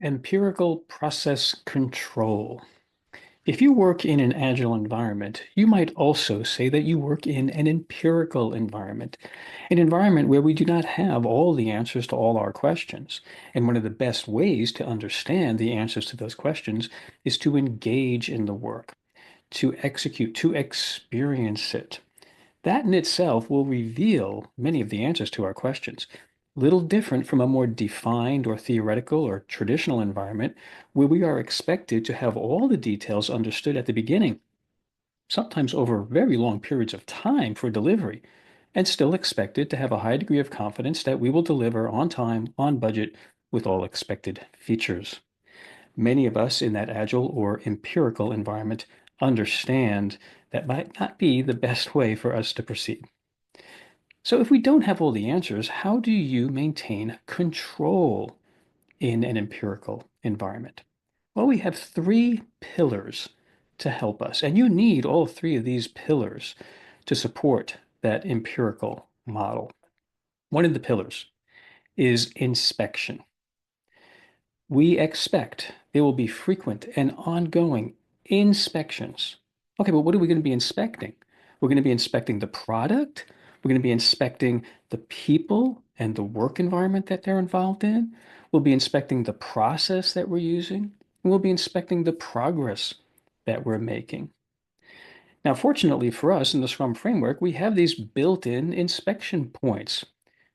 Empirical process control. If you work in an agile environment, you might also say that you work in an empirical environment, an environment where we do not have all the answers to all our questions. And one of the best ways to understand the answers to those questions is to engage in the work, to execute, to experience it. That in itself will reveal many of the answers to our questions. Little different from a more defined or theoretical or traditional environment where we are expected to have all the details understood at the beginning, sometimes over very long periods of time for delivery, and still expected to have a high degree of confidence that we will deliver on time, on budget, with all expected features. Many of us in that agile or empirical environment understand that might not be the best way for us to proceed. So, if we don't have all the answers, how do you maintain control in an empirical environment? Well, we have three pillars to help us, and you need all three of these pillars to support that empirical model. One of the pillars is inspection. We expect there will be frequent and ongoing inspections. Okay, but what are we going to be inspecting? We're going to be inspecting the product. We're going to be inspecting the people and the work environment that they're involved in. We'll be inspecting the process that we're using. And we'll be inspecting the progress that we're making. Now, fortunately for us in the Scrum framework, we have these built-in inspection points.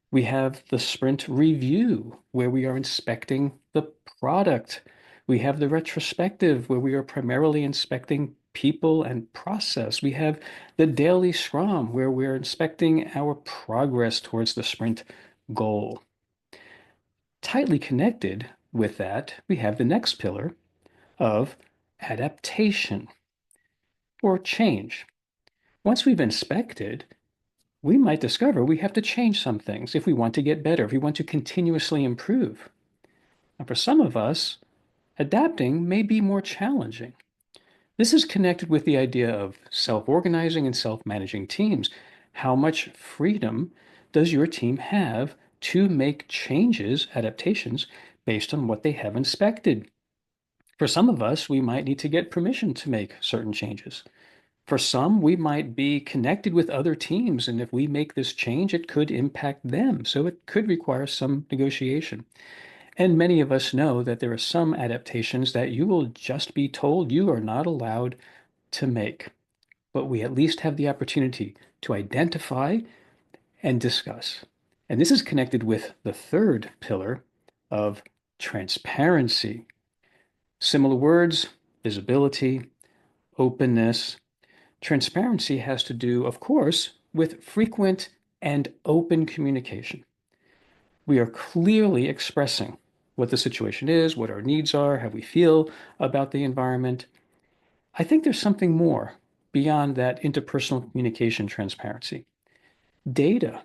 We have the sprint review where we are inspecting the product. We have the retrospective where we are primarily inspecting people and process. We have the daily scrum where we're inspecting our progress towards the sprint goal. Tightly connected with that, we have the next pillar of adaptation or change. Once we've inspected, we might discover we have to change some things if we want to get better, if we want to continuously improve. And for some of us, adapting may be more challenging. This is connected with the idea of self-organizing and self-managing teams. How much freedom does your team have to make changes, adaptations, based on what they have inspected? For some of us, we might need to get permission to make certain changes. For some, we might be connected with other teams, and if we make this change, it could impact them. So it could require some negotiation. And many of us know that there are some adaptations that you will just be told you are not allowed to make. But we at least have the opportunity to identify and discuss. And this is connected with the third pillar of transparency. Similar words, visibility, openness. Transparency has to do, of course, with frequent and open communication. We are clearly expressing what the situation is, what our needs are, how we feel about the environment. I think there's something more beyond that interpersonal communication transparency. Data,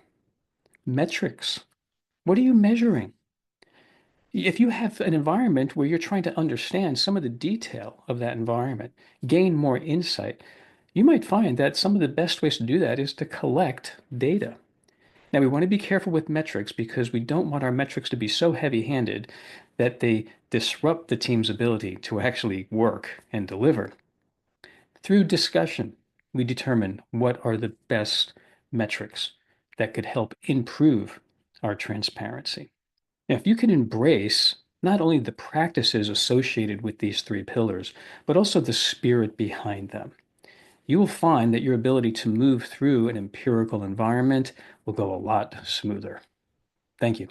metrics. What are you measuring? If you have an environment where you're trying to understand some of the detail of that environment, gain more insight, you might find that some of the best ways to do that is to collect data. Now, we want to be careful with metrics because we don't want our metrics to be so heavy-handed that they disrupt the team's ability to actually work and deliver. Through discussion, we determine what are the best metrics that could help improve our transparency. Now, if you can embrace not only the practices associated with these three pillars, but also the spirit behind them, you will find that your ability to move through an empirical environment will go a lot smoother. Thank you.